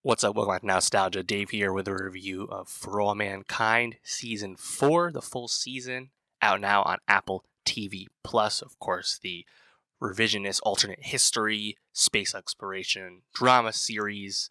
What's up? Welcome back to Nowstalgia. Dave here with a review of For All Mankind Season 4, the full season, out now on Apple TV Plus. Of course, the revisionist alternate history, space exploration, drama series.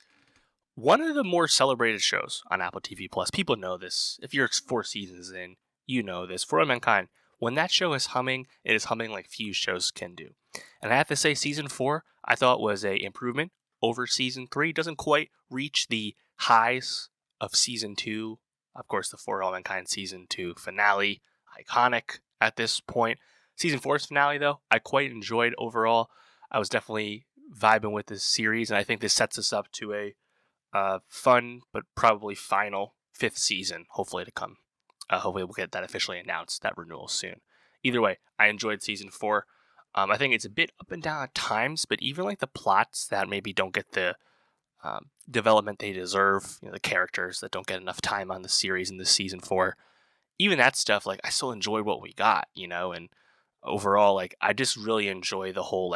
One of the more celebrated shows on Apple TV Plus. People know this. If you're 4 seasons in, you know this. For All Mankind, when that show is humming, it is humming like few shows can do. And I have to say, Season 4, I thought was a improvement over Season 3. Doesn't quite reach the highs of Season 2. Of course, the For All Mankind Season 2 finale, iconic at this point. Season 4's finale, though, I quite enjoyed overall. I was definitely vibing with this series, and I think this sets us up to a fun but probably final 5th season, hopefully to come. Hopefully we'll get that officially announced, that renewal soon. Either way, I enjoyed Season 4. I think it's a bit up and down at times, but even like the plots that maybe don't get the development they deserve, the characters that don't get enough time on the series in this Season 4, even that stuff, like I still enjoyed what we got, and overall, like I just really enjoy the whole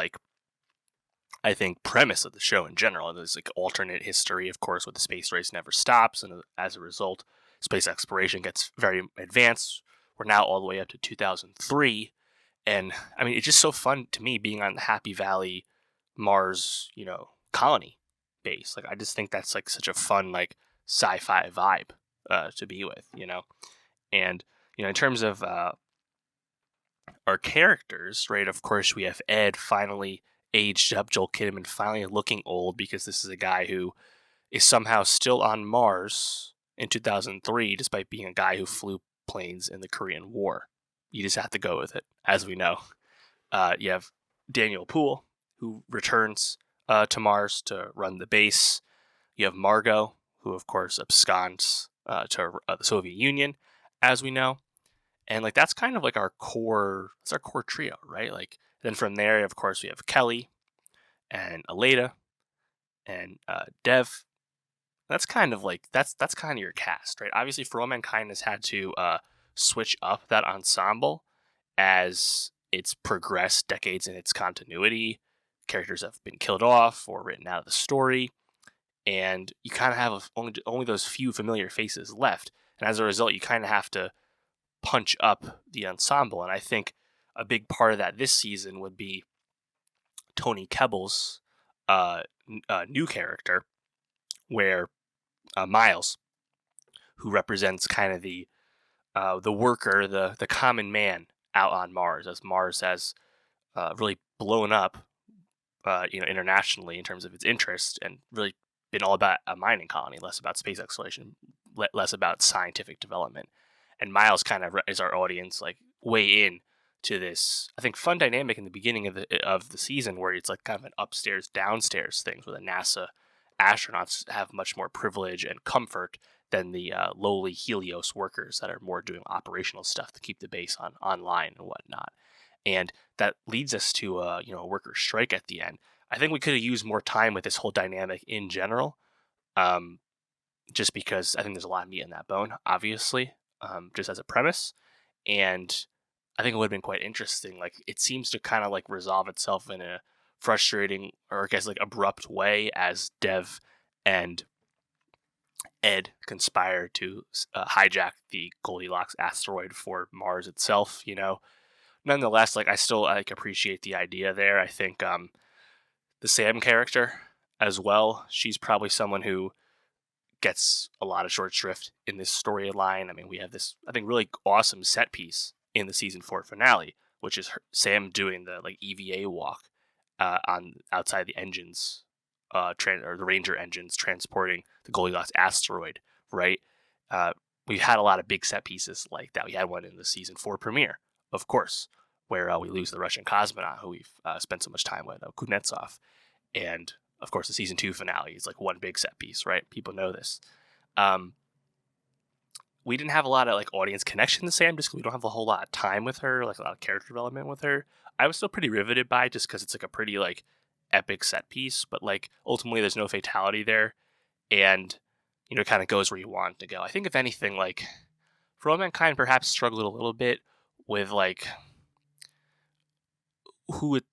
I think premise of the show in general. There's like alternate history, of course, where the space race never stops, and as a result, space exploration gets very advanced. We're now all the way up to 2003, and I mean, it's just so fun to me being on the Happy Valley Mars, colony base. Like, I just think that's like such a fun, like sci-fi vibe to be with, And in terms of our characters, right? Of course, we have Ed finally aged up, Joel Kinnaman finally looking old because this is a guy who is somehow still on Mars in 2003, despite being a guy who flew planes in the Korean War. You just have to go with it, as we know. You have Daniel Poole, who returns to Mars to run the base. You have Margot, who, of course, absconds to the Soviet Union, as we know. And like that's kind of like our core. It's our core trio, right? Like then from there, of course, we have Kelly and Aleda and Dev. That's kind of like that's kind of your cast, right? Obviously, For All Mankind has had to switch up that ensemble as it's progressed decades in its continuity. Characters have been killed off or written out of the story, and you kind of have only those few familiar faces left. And as a result, you kind of have to punch up the ensemble. And I think a big part of that this season would be Tony Kebbell's new character, where Miles, who represents kind of the worker, the common man out on Mars, as Mars has really blown up, internationally in terms of its interest, and really been all about a mining colony, less about space exploration, less about scientific development. And Miles kind of is our audience, like way in to this, I think, fun dynamic in the beginning of the season, where it's like kind of an upstairs downstairs things, where the NASA astronauts have much more privilege and comfort than the lowly Helios workers that are more doing operational stuff to keep the base online and whatnot. And that leads us to a worker strike at the end. I think we could have used more time with this whole dynamic in general, just because I think there's a lot of meat in that bone, obviously, just as a premise. And I think it would have been quite interesting. Like, it seems to kind of like resolve itself in a frustrating, or I guess like abrupt way, as Dev and Ed conspire to hijack the Goldilocks asteroid for Mars itself. Nonetheless, like I still appreciate the idea there. I think the Sam character as well. She's probably someone who gets a lot of short shrift in this storyline. I mean, we have this, I think, really awesome set piece in the season 4 finale, which is Sam doing the like EVA walk on outside the engines, or the Ranger engines transporting the Goldilocks asteroid. Right? We've had a lot of big set pieces like that. We had one in the season 4 premiere, of course, where we lose the Russian cosmonaut who we've spent so much time with, Kuznetsov, and of course, the season 2 finale is like one big set piece, right? People know this. We didn't have a lot of like audience connection to Sam, just because we don't have a whole lot of time with her, like a lot of character development with her. I was still pretty riveted by it, just because it's like a pretty like epic set piece, but like ultimately there's no fatality there, and it kind of goes where you want it to go. I think if anything, like For All Mankind perhaps struggled a little bit with like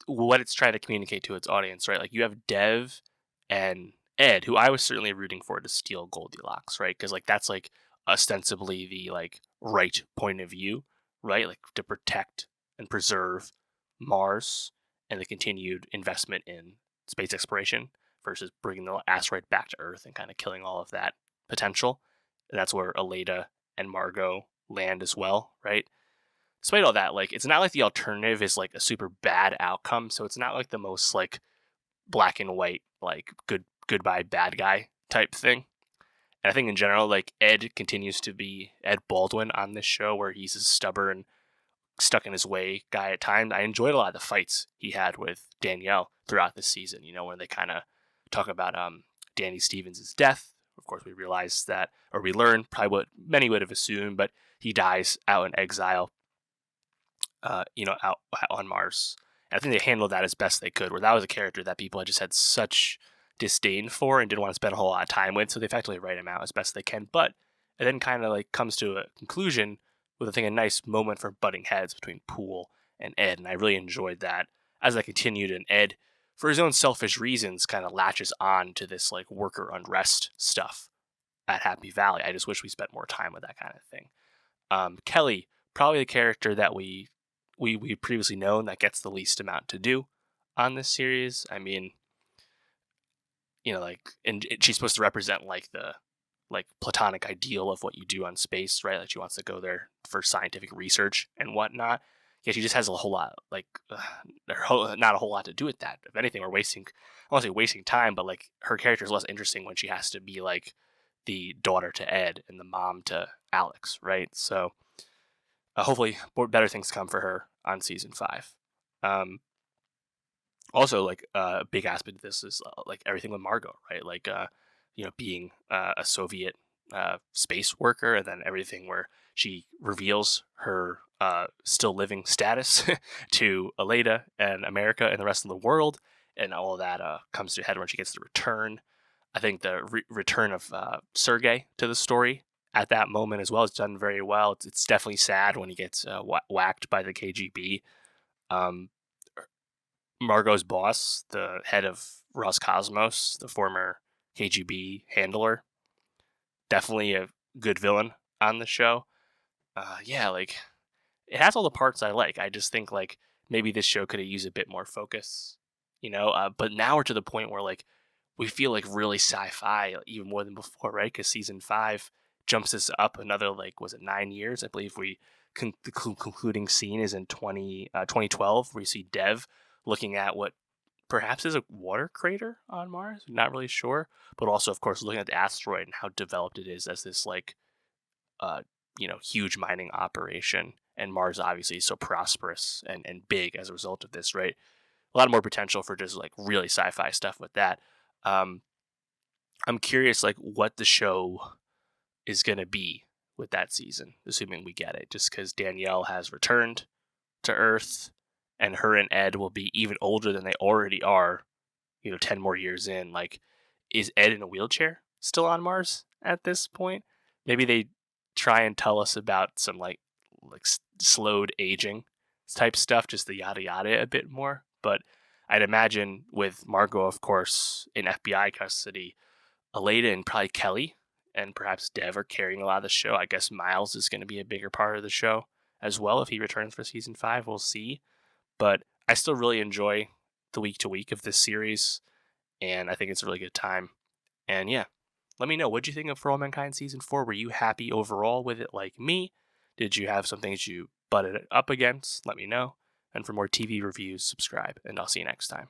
what it's trying to communicate to its audience, right? Like you have Dev and Ed, who I was certainly rooting for to steal Goldilocks, right? Because like that's like ostensibly the like right point of view, right? Like to protect and preserve Mars and the continued investment in space exploration versus bringing the asteroid back to Earth and kind of killing all of that potential. And that's where Aleda and Margot land as well, right? Despite all that, like it's not like the alternative is like a super bad outcome, so it's not like the most like black and white, like goodbye bad guy type thing. And I think in general, like Ed continues to be Ed Baldwin on this show, where he's a stubborn, stuck in his way guy at times. I enjoyed a lot of the fights he had with Danielle throughout the season. You know, when they kind of talk about Danny Stevens' death. Of course, we realize that, or we learn probably what many would have assumed, but he dies out in exile. Out on Mars. And I think they handled that as best they could. Where that was a character that people had just had such disdain for and didn't want to spend a whole lot of time with, so they effectively write him out as best they can. But it then kind of like comes to a conclusion with I think a nice moment for butting heads between Poole and Ed, and I really enjoyed that as I continued. And Ed, for his own selfish reasons, kind of latches on to this like worker unrest stuff at Happy Valley. I just wish we spent more time with that kind of thing. Kelly, probably the character that we previously known that gets the least amount to do on this series. I mean, like, and she's supposed to represent like the like platonic ideal of what you do on space, right? Like she wants to go there for scientific research and whatnot. Yeah, she just has a whole lot, like, not a whole lot to do with that. If anything, I won't say wasting time, but like her character is less interesting when she has to be like the daughter to Ed and the mom to Alex, right? So hopefully better things come for her on season 5. Also, like a big aspect of this is like everything with Margot, right? Like being a Soviet space worker, and then everything where she reveals her still living status to Aleda and America and the rest of the world, and all of that comes to a head when she gets the return. I think the return of Sergei to the story at that moment as well is done very well. It's definitely sad when he gets whacked by the KGB. Margot's boss, the head of Roscosmos, the former KGB handler, definitely a good villain on the show. Like it has all the parts I like. I just think like maybe this show could have used a bit more focus, But now we're to the point where like we feel like really sci-fi, even more than before, right? Because season 5 jumps us up another, like, was it 9 years? I believe the concluding scene is in 2012, where you see Dev looking at what perhaps is a water crater on Mars. Not really sure, but also, of course, looking at the asteroid and how developed it is as this like, huge mining operation. And Mars obviously is so prosperous and big as a result of this, right? A lot more potential for just like really sci-fi stuff with that. I'm curious, like, what the show is going to be with that season, assuming we get it, just because Danielle has returned to Earth and her and Ed will be even older than they already are, 10 more years in. Like, is Ed in a wheelchair still on Mars at this point? Maybe they try and tell us about some like slowed aging type stuff, just the yada yada a bit more. But I'd imagine with Margot, of course, in FBI custody, Aleda and probably Kelly and perhaps Dev are carrying a lot of the show. I guess Miles is going to be a bigger part of the show as well if he returns for season 5. We'll see. But I still really enjoy the week to week of this series, and I think it's a really good time. And yeah, let me know, what did you think of For All Mankind season 4? Were you happy overall with it like me? Did you have some things you butted it up against? Let me know. And for more TV reviews, subscribe, and I'll see you next time.